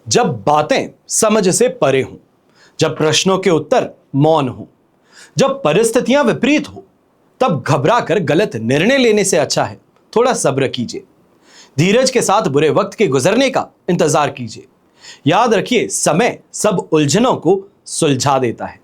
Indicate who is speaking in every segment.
Speaker 1: जब बातें समझ से परे हों, जब प्रश्नों के उत्तर मौन हो, जब परिस्थितियां विपरीत हो, तब घबरा कर गलत निर्णय लेने से अच्छा है थोड़ा सब्र कीजिए। धीरज के साथ बुरे वक्त के गुजरने का इंतजार कीजिए। याद रखिए, समय सब उलझनों को सुलझा देता है।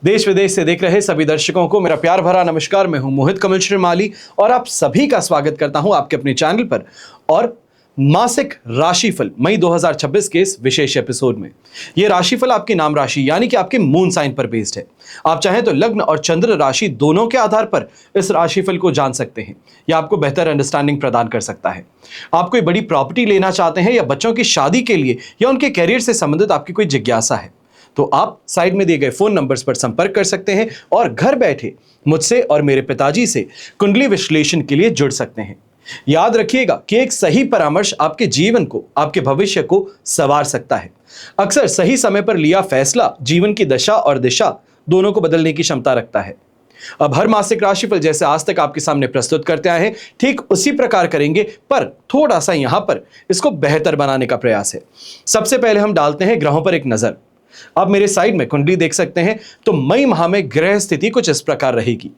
Speaker 1: देश विदेश से देख रहे सभी दर्शकों को मेरा प्यार भरा नमस्कार। मैं हूं मोहित कमल श्रीमाली और आप सभी का स्वागत करता हूं आपके अपने चैनल पर और मासिक राशिफल मई 2026 के इस विशेष एपिसोड में। यह राशिफल आपकी नाम राशि यानी कि आपके मून साइन पर बेस्ड है। आप चाहें तो लग्न और चंद्र राशि दोनों के आधार पर इस राशिफल को जान सकते हैं। यह आपको बेहतर अंडरस्टैंडिंग प्रदान कर सकता है। आप कोई बड़ी प्रॉपर्टी लेना चाहते हैं या बच्चों की शादी के लिए या उनके कैरियर से संबंधित आपकी कोई जिज्ञासा है तो आप साइड में दिए गए फोन नंबर्स पर संपर्क कर सकते हैं और घर बैठे मुझसे और मेरे पिताजी से कुंडली विश्लेषण के लिए जुड़ सकते हैं। याद रखिएगा कि एक सही परामर्श आपके जीवन को, आपके भविष्य को संवार सकता है। अक्सर सही समय पर लिया फैसला जीवन की दशा और दिशा दोनों को बदलने की क्षमता रखता है। अब हर मासिक राशिफल जैसे आज तक आपके सामने प्रस्तुत करते आए हैं, ठीक उसी प्रकार करेंगे, पर थोड़ा सा यहां पर इसको बेहतर बनाने का प्रयास है। सबसे पहले हम डालते हैं ग्रहों पर एक नजर। आप मेरे साइड में कुंडली देख सकते हैं तो मई माह में ग्रह स्थिति कुछ इस प्रकार रहेगी।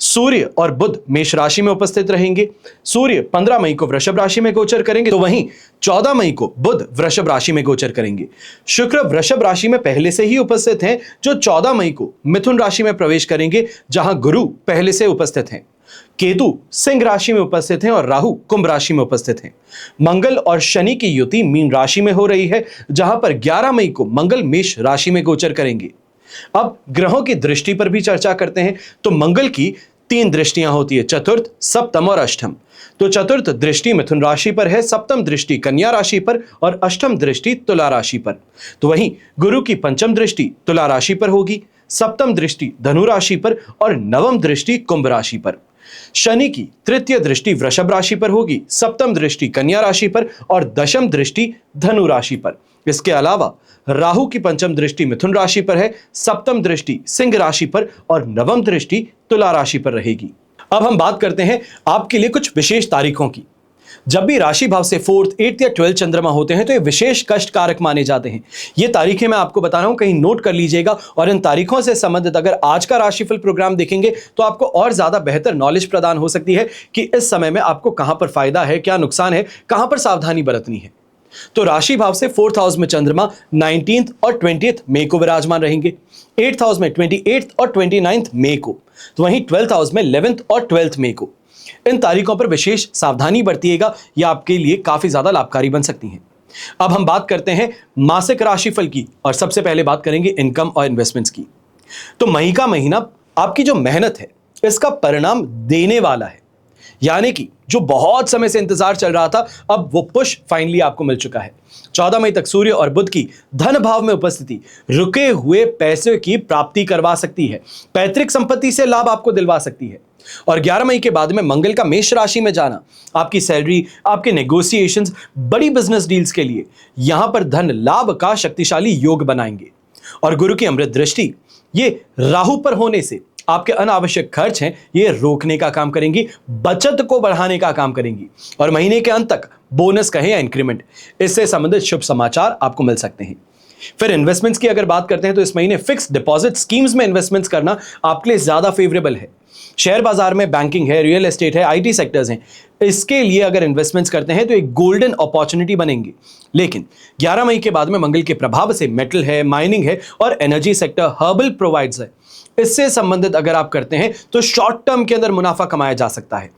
Speaker 1: सूर्य और बुध मेष राशि में उपस्थित रहेंगे। सूर्य 15 मई को वृषभ राशि में गोचर करेंगे तो वहीं 14 मई को बुध वृषभ राशि में गोचर करेंगे। शुक्र वृषभ राशि में पहले से ही उपस्थित हैं जो 14 मई को मिथुन राशि में प्रवेश करेंगे, जहां गुरु पहले से उपस्थित हैं। केतु सिंह राशि में उपस्थित हैं और राहु कुंभ राशि में उपस्थित हैं। मंगल और शनि की युति मीन राशि में हो रही है, जहां पर 11 मई को मंगल मेष राशि में गोचर करेंगे। अब ग्रहों की दृष्टि पर भी चर्चा करते हैं तो मंगल की 3 दृष्टियां होती है, चतुर्थ, सप्तम और अष्टम। तो चतुर्थ दृष्टि मिथुन राशि पर है, सप्तम दृष्टि कन्या राशि पर और अष्टम दृष्टि तुला राशि पर। तो वहीं गुरु की पंचम दृष्टि तुला राशि पर होगी, सप्तम दृष्टि धनु राशि पर और नवम दृष्टि कुंभ राशि पर। शनि की तृतीय दृष्टि वृषभ राशि पर होगी, सप्तम दृष्टि कन्या राशि पर और दशम दृष्टि धनु राशि पर। इसके अलावा राहु की पंचम दृष्टि मिथुन राशि पर है, सप्तम दृष्टि सिंह राशि पर और नवम दृष्टि तुला राशि पर रहेगी। अब हम बात करते हैं आपके लिए कुछ विशेष तारीखों की। जब भी राशि भाव से 4th, 8th या 12th चंद्रमा होते हैं तो ये विशेष कष्ट कारक माने जाते हैं। ये तारीखें मैं आपको बता रहा हूं, कहीं नोट कर लीजिएगा और इन तारीखों से संबंधित अगर आज का राशिफल प्रोग्राम देखेंगे तो आपको और ज्यादा बेहतर नॉलेज प्रदान हो सकती है कि इस समय में आपको कहां पर फायदा है, क्या नुकसान है, कहां पर सावधानी बरतनी है। तो राशि भाव से 4th हाउस में चंद्रमा 19th और 20th मई को विराजमान रहेंगे, 8th हाउस में 28th और 29th मई को, तो वहीं 12th हाउस में 11th और 12th मई को। इन तारीखों पर विशेष सावधानी बरतिएगा, यह आपके लिए काफी ज्यादा लाभकारी बन सकती हैं। अब हम बात करते हैं मासिक राशिफल की और सबसे पहले बात करेंगे इनकम और इन्वेस्टमेंट्स की। तो मई का महीना आपकी जो मेहनत है इसका परिणाम देने वाला है, यानी कि जो बहुत समय से इंतजार चल रहा था अब वो पुश फाइनली आपको मिल चुका है। 14 मई तक सूर्य और बुध की धन भाव में उपस्थिति रुके हुए पैसे की प्राप्ति करवा सकती है, पैतृक संपत्ति से लाभ आपको दिलवा सकती है। और 11 मई के बाद में मंगल का मेष राशि में जाना आपकी सैलरी, आपके नेगोशिएशंस, बड़ी बिजनेस डील्स के लिए यहां पर धन लाभ का शक्तिशाली योग बनाएंगे। और गुरु की अमृत दृष्टि ये राहु पर होने से आपके अनावश्यक खर्च हैं ये रोकने का काम करेंगी, बचत को बढ़ाने का काम करेंगी और महीने के अंत तक बोनस कहें या इंक्रीमेंट, इससे संबंधित शुभ समाचार आपको मिल सकते हैं। फिर इन्वेस्टमेंट्स की अगर बात करते हैं तो इस महीने फिक्स डिपॉजिट स्कीम्स में इन्वेस्टमेंट्स करना आपके लिए ज्यादा फेवरेबल है। शेयर बाजार में बैंकिंग है, रियल एस्टेट है, आईटी सेक्टर्स हैं, इसके लिए अगर इन्वेस्टमेंट्स करते हैं तो एक गोल्डन अपॉर्चुनिटी बनेंगे। लेकिन 11 मई के बाद में मंगल के प्रभाव से मेटल है, माइनिंग है और एनर्जी सेक्टर, हर्बल प्रोवाइड्स है, इससे संबंधित अगर आप करते हैं तो शॉर्ट टर्म के अंदर मुनाफा कमाया जा सकता है।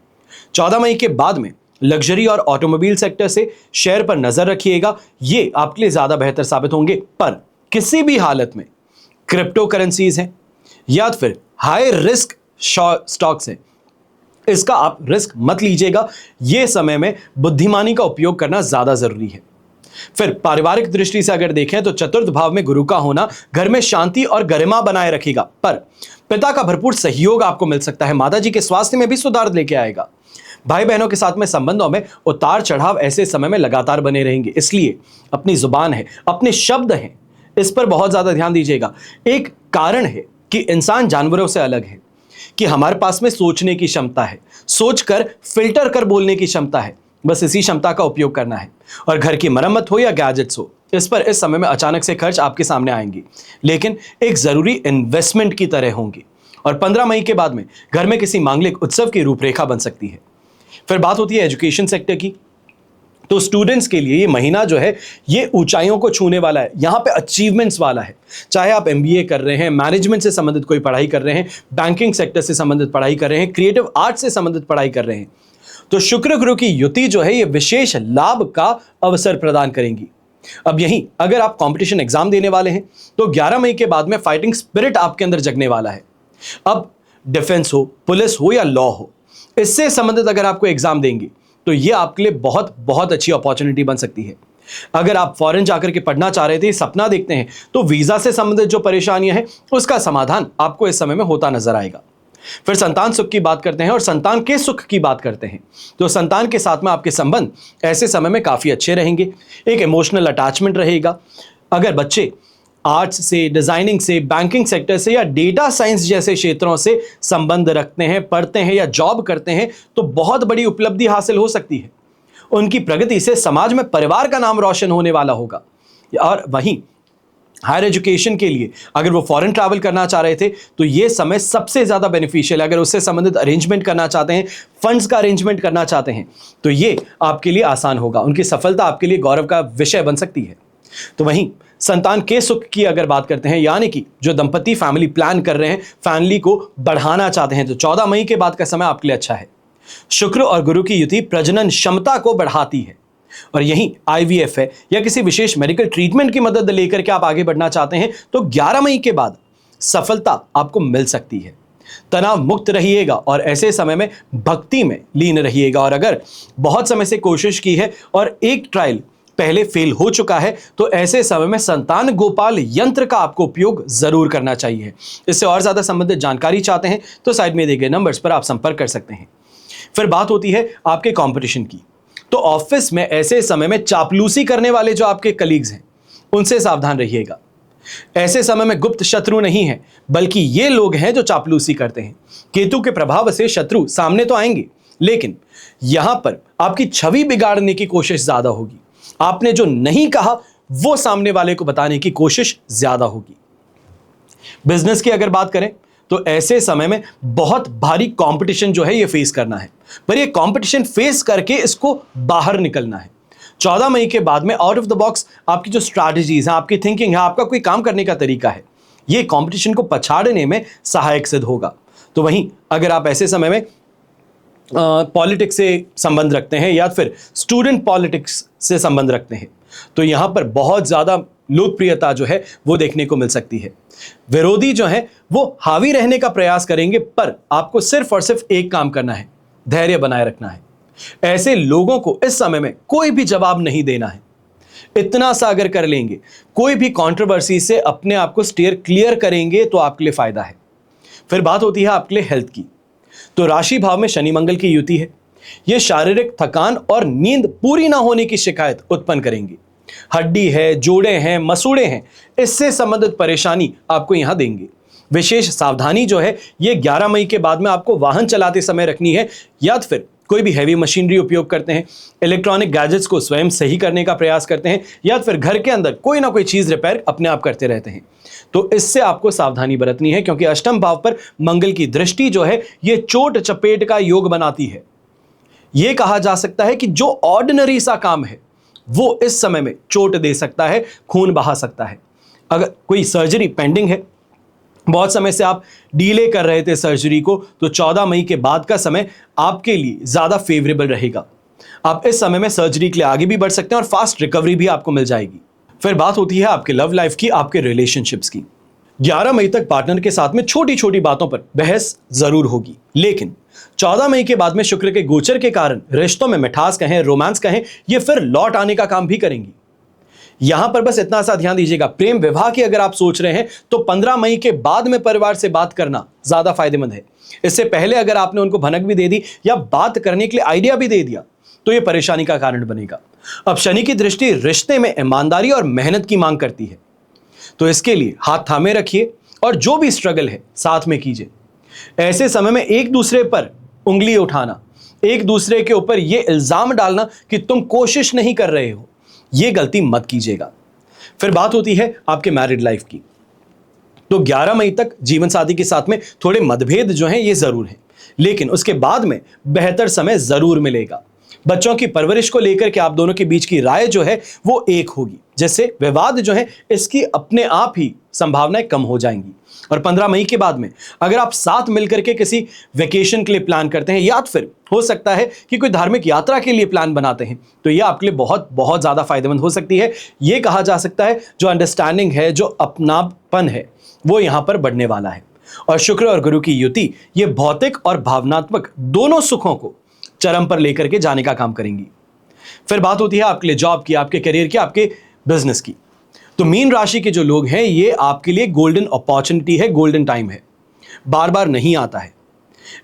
Speaker 1: 14 मई के बाद में लग्जरी और ऑटोमोबाइल सेक्टर से शेयर पर नजर रखिएगा, ये आपके लिए ज्यादा बेहतर साबित होंगे। पर किसी भी हालत में क्रिप्टो करेंसीज हैं या फिर हाई रिस्क स्टॉक्स हैं, इसका आप रिस्क मत लीजिएगा। यह समय में बुद्धिमानी का उपयोग करना ज्यादा जरूरी है। फिर पारिवारिक दृष्टि से अगर देखें तो चतुर्थ भाव में गुरु का होना घर में शांति और गरिमा बनाए रखेगा, पर पिता का भरपूर सहयोग आपको मिल सकता है। माता जी के स्वास्थ्य में भी सुधार लेके आएगा। भाई बहनों के साथ में संबंधों में उतार चढ़ाव ऐसे समय में लगातार बने रहेंगे, इसलिए अपनी जुबान है, अपने शब्द हैं, इस पर बहुत ज्यादा ध्यान दीजिएगा। एक कारण है कि इंसान जानवरों से अलग है कि हमारे पास में सोचने की क्षमता है, सोचकर फिल्टर कर बोलने की क्षमता है। बस इसी क्षमता का उपयोग करना है। और घर की मरम्मत हो या गैजेट्स हो, इस पर इस समय में अचानक से खर्च आपके सामने आएंगे, लेकिन एक जरूरी इन्वेस्टमेंट की तरह होंगे। और 15 मई के बाद में घर में किसी मांगलिक उत्सव की रूपरेखा बन सकती है। फिर बात होती है एजुकेशन सेक्टर की। तो स्टूडेंट्स के लिए ये महीना जो है ये ऊंचाइयों को छूने वाला है, यहाँ पे अचीवमेंट्स वाला है। चाहे आप एमबीए कर रहे हैं, मैनेजमेंट से संबंधित कोई पढ़ाई कर रहे हैं, बैंकिंग सेक्टर से संबंधित पढ़ाई कर रहे हैं, क्रिएटिव आर्ट से संबंधित पढ़ाई कर रहे हैं, तो शुक्र गुरु की युति जो है ये विशेष लाभ का अवसर प्रदान करेंगी। अब यहीं अगर आप कंपटीशन एग्जाम देने वाले हैं तो 11 मई के बाद में फाइटिंग स्पिरिट आपके अंदर जगने वाला है। अब डिफेंस हो, पुलिस हो या लॉ हो, इससे संबंधित अगर आपको एग्जाम देंगे तो ये आपके लिए बहुत बहुत अच्छी अपॉर्चुनिटी बन सकती है। अगर आप फॉरेन जाकर के पढ़ना चाह रहे थे, सपना देखते हैं, तो वीजा से संबंधित जो परेशानियां हैं उसका समाधान आपको इस समय में होता नजर आएगा। फिर संतान सुख की बात करते हैं और संतान के सुख की बात करते हैं। तो संतान के साथ में आपके संबंध ऐसे समय में काफी अच्छे रहेंगे, एक इमोशनल अटैचमेंट रहेगा। अगर बच्चे आर्ट्स से, डिजाइनिंग से, बैंकिंग सेक्टर से या डेटा साइंस जैसे क्षेत्रों से संबंध रखते हैं, पढ़ते हैं या जॉब करते हैं, तो बहुत बड़ी उपलब्धि हासिल हो सकती है। उनकी प्रगति से समाज में परिवार का नाम रोशन होने वाला होगा। और वहीं हायर एजुकेशन के लिए अगर वो फॉरेन ट्रैवल करना चाह रहे थे तो ये समय सबसे ज़्यादा बेनिफिशियल है। अगर उससे संबंधित अरेंजमेंट करना चाहते हैं, फंड्स का अरेंजमेंट करना चाहते हैं, तो ये आपके लिए आसान होगा। उनकी सफलता आपके लिए गौरव का विषय बन सकती है। तो वहीं संतान के सुख की अगर बात करते हैं, यानी कि जो दंपति फैमिली प्लान कर रहे हैं, फैमिली को बढ़ाना चाहते हैं, तो 14 मई के बाद का समय आपके लिए अच्छा है। शुक्र और गुरु की युति प्रजनन क्षमता को बढ़ाती है। और यहीं आईवीएफ है या किसी विशेष मेडिकल ट्रीटमेंट की मदद लेकर के आप आगे बढ़ना चाहते हैं, तो 11 मई के बाद सफलता आपको मिल सकती है। तनाव मुक्त रहिएगा और ऐसे समय में भक्ति में लीन रहिएगा। और अगर बहुत समय से कोशिश की है और एक ट्रायल पहले फेल हो चुका है, तो ऐसे समय में संतान गोपाल यंत्र का आपको उपयोग जरूर करना चाहिए। इससे और ज्यादा संबंधित जानकारी चाहते हैं तो साइड में दिए गए नंबर्स पर आप संपर्क कर सकते हैं। फिर बात होती है आपके कंपटीशन की। तो ऑफिस में ऐसे समय में चापलूसी करने वाले जो आपके कलीग्स हैं, उनसे सावधान रहिएगा। ऐसे समय में गुप्त शत्रु नहीं है, बल्कि ये लोग हैं जो चापलूसी करते हैं। केतु के प्रभाव से शत्रु सामने तो आएंगे, लेकिन यहां पर आपकी छवि बिगाड़ने की कोशिश ज्यादा होगी। आपने जो नहीं कहा वो सामने वाले को बताने की कोशिश ज्यादा होगी। बिजनेस की अगर बात करें तो ऐसे समय में बहुत भारी कंपटीशन जो है ये फेस करना है, पर ये कंपटीशन फेस करके इसको बाहर निकलना है। 14 मई के बाद में आउट ऑफ द बॉक्स आपकी जो स्ट्रैटेजीज हैं, आपकी थिंकिंग है, आपका कोई काम करने का तरीका है, ये कंपटीशन को पछाड़ने में सहायक सिद्ध होगा। तो वहीं अगर आप ऐसे समय में पॉलिटिक्स से संबंध रखते हैं या फिर स्टूडेंट पॉलिटिक्स से संबंध रखते हैं, तो यहां पर बहुत ज्यादा लोकप्रियता जो है वो देखने को मिल सकती है। विरोधी जो है वो हावी रहने का प्रयास करेंगे, पर आपको सिर्फ और सिर्फ एक काम करना है, धैर्य बनाए रखना है। ऐसे लोगों को इस समय में कोई भी जवाब नहीं देना है। इतना सा अगर कर लेंगे, कोई भी कंट्रोवर्सी से अपने आप को स्टीयर क्लियर करेंगे तो आपके लिए फायदा है। फिर बात होती है आपके लिए हेल्थ की। तो राशि भाव में शनि मंगल की युति है। यह शारीरिक थकान और नींद पूरी ना होने की शिकायत उत्पन्न करेंगे। हड्डी है, जोड़े हैं, मसूड़े हैं, इससे संबंधित परेशानी आपको यहां देंगे। विशेष सावधानी जो है ये 11 मई के बाद में आपको वाहन चलाते समय रखनी है, या फिर कोई भी हैवी मशीनरी उपयोग करते हैं, इलेक्ट्रॉनिक गैजेट्स को स्वयं सही करने का प्रयास करते हैं, या फिर घर के अंदर कोई ना कोई चीज रिपेयर अपने आप करते रहते हैं, तो इससे आपको सावधानी बरतनी है। क्योंकि अष्टम भाव पर मंगल की दृष्टि जो है ये चोट चपेट का योग बनाती है। यह कहा जा सकता है कि जो ऑर्डिनरी सा काम है वो इस समय में चोट दे सकता है, खून बहा सकता है। अगर कोई सर्जरी पेंडिंग है, बहुत समय से आप डीले कर रहे थे सर्जरी को, तो 14 मई के बाद का समय आपके लिए ज्यादा फेवरेबल रहेगा। आप इस समय में सर्जरी के लिए आगे भी बढ़ सकते हैं और फास्ट रिकवरी भी आपको मिल जाएगी। फिर बात होती है आपके लव लाइफ की, आपके रिलेशनशिप्स की। 11 मई तक पार्टनर के साथ में छोटी छोटी बातों पर बहस जरूर होगी, लेकिन 14 मई के बाद में शुक्र के गोचर के कारण रिश्तों में मिठास कहें, रोमांस कहें, ये फिर लौट आने का काम भी करेंगी। यहां पर बस इतना सा ध्यान दीजिएगा, प्रेम विवाह की अगर आप सोच रहे हैं तो 15 मई के बाद में परिवार से बात करना ज्यादा फायदेमंद है। इससे पहले अगर आपने उनको भनक भी दे दी या बात करने के लिए आइडिया भी दे दिया तो यह परेशानी का कारण बनेगा। अब शनि की दृष्टि रिश्ते में ईमानदारी और मेहनत की मांग करती है, तो इसके लिए हाथ थामे रखिए और जो भी स्ट्रगल है साथ में कीजिए। ऐसे समय में एक दूसरे पर उंगली उठाना, एक दूसरे के ऊपर यह इल्जाम डालना कि तुम कोशिश नहीं कर रहे हो, यह गलती मत कीजिएगा। फिर बात होती है आपके मैरिड लाइफ की। तो 11 मई तक जीवन साथी के साथ में थोड़े मतभेद जो हैं ये जरूर हैं, लेकिन उसके बाद में बेहतर समय जरूर मिलेगा। बच्चों की परवरिश को लेकर के आप दोनों के बीच की राय जो है वो एक होगी, जिससे विवाद जो है इसकी अपने आप ही संभावनाएं कम हो जाएंगी। और 15 मई के बाद में अगर आप साथ मिलकर के किसी वेकेशन के लिए प्लान करते हैं या फिर हो सकता है कि कोई धार्मिक यात्रा के लिए प्लान बनाते हैं, तो यह आपके लिए बहुत बहुत ज़्यादा फायदेमंद हो सकती है। यह कहा जा सकता है जो अंडरस्टैंडिंग है, जो अपनापन है, वो यहाँ पर बढ़ने वाला है। और शुक्र और गुरु की युति ये भौतिक और भावनात्मक दोनों सुखों को चरम पर लेकर के जाने का काम करेंगी। फिर बात होती है आपके लिए जॉब की, आपके करियर की, आपके बिजनेस की। तो मीन राशि के जो लोग हैं ये आपके लिए गोल्डन अपॉर्चुनिटी है, गोल्डन टाइम है, बार बार नहीं आता है।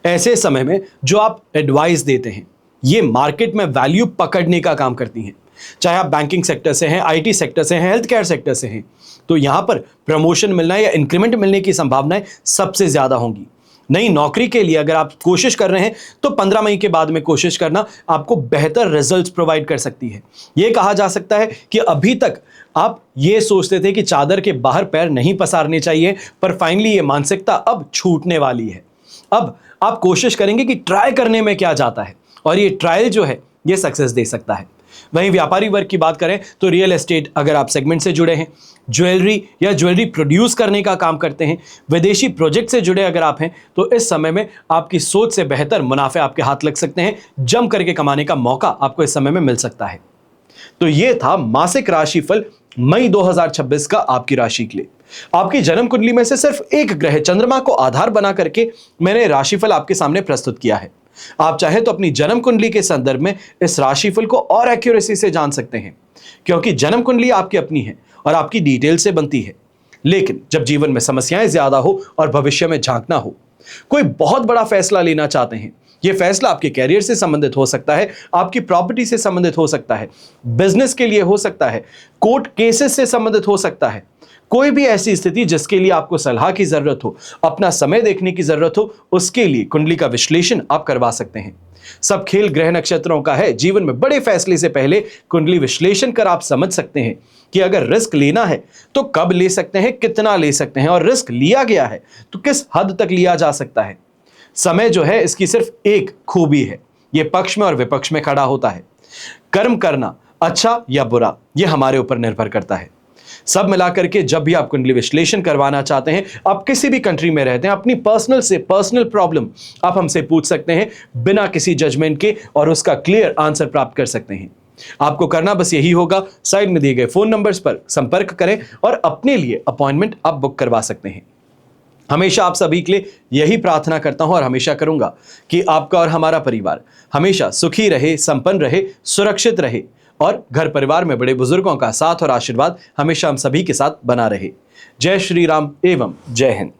Speaker 1: ऐसे समय में जो आप एडवाइस देते हैं ये मार्केट में वैल्यू पकड़ने का काम करती हैं। चाहे आप बैंकिंग सेक्टर से हैं, आईटी सेक्टर से हैं, हेल्थ केयर सेक्टर से हैं, तो यहां पर प्रमोशन मिलना या इंक्रीमेंट मिलने की संभावनाएं सबसे ज्यादा होंगी। नई नौकरी के लिए अगर आप कोशिश कर रहे हैं तो 15 मई के बाद में कोशिश करना आपको बेहतर रिजल्ट्स प्रोवाइड कर सकती है। यह कहा जा सकता है कि अभी तक आप ये सोचते थे कि चादर के बाहर पैर नहीं पसारने चाहिए, पर फाइनली ये मानसिकता अब छूटने वाली है। अब आप कोशिश करेंगे कि ट्राई करने में क्या जाता है, और ये ट्रायल जो है ये सक्सेस दे सकता है। वहीं व्यापारी वर्ग की बात करें तो रियल एस्टेट अगर आप सेगमेंट से जुड़े हैं, ज्वेलरी या ज्वेलरी प्रोड्यूस करने का काम करते हैं, विदेशी प्रोजेक्ट से जुड़े अगर आप हैं, तो इस समय में आपकी सोच से बेहतर मुनाफे आपके हाथ लग सकते हैं। जम करके कमाने का मौका आपको इस समय में मिल सकता है। तो ये था मासिक राशिफल मई 2026 का आपकी राशि के लिए। आपकी जन्म कुंडली में से सिर्फ एक ग्रह चंद्रमा को आधार बना करके मैंने राशिफल आपके सामने प्रस्तुत किया है। आप चाहे तो अपनी जन्म कुंडली के संदर्भ में इस राशिफल को और एक्यूरेसी से जान सकते हैं, क्योंकि जन्म कुंडली आपकी अपनी है और आपकी डिटेल से बनती है। लेकिन जब जीवन में समस्याएं ज्यादा हो और भविष्य में झांकना हो, कोई बहुत बड़ा फैसला लेना चाहते हैं, यह फैसला आपके कैरियर से संबंधित हो सकता है, आपकी प्रॉपर्टी से संबंधित हो सकता है, बिजनेस के लिए हो सकता है, कोर्ट केसेस से संबंधित हो सकता है, कोई भी ऐसी स्थिति जिसके लिए आपको सलाह की जरूरत हो, अपना समय देखने की जरूरत हो, उसके लिए कुंडली का विश्लेषण आप करवा सकते हैं। सब खेल ग्रह नक्षत्रों का है। जीवन में बड़े फैसले से पहले कुंडली विश्लेषण कर आप समझ सकते हैं कि अगर रिस्क लेना है तो कब ले सकते हैं, कितना ले सकते हैं, और रिस्क लिया गया है तो किस हद तक लिया जा सकता है। समय जो है इसकी सिर्फ एक खूबी है, यह पक्ष में और विपक्ष में खड़ा होता है। कर्म करना अच्छा या बुरा यह हमारे ऊपर निर्भर करता है। सब मिलाकर के जब भी आप कुंडली विश्लेषण करवाना चाहते हैं, आप किसी भी कंट्री में रहते हैं, अपनी पर्सनल प्रॉब्लम आप हमसे पूछ सकते हैं बिना किसी जजमेंट के, और उसका क्लियर आंसर प्राप्त कर सकते हैं। आपको करना बस यही होगा, साइड में दिए गए फोन नंबर्स पर संपर्क करें और अपने लिए अपॉइंटमेंट आप बुक करवा सकते हैं। हमेशा आप सभी के लिए यही प्रार्थना करता हूं और हमेशा करूंगा कि आपका और हमारा परिवार हमेशा सुखी रहे, संपन्न रहे, सुरक्षित रहे, और घर परिवार में बड़े बुजुर्गों का साथ और आशीर्वाद हमेशा हम सभी के साथ बना रहे। जय श्री राम एवं जय हिंद।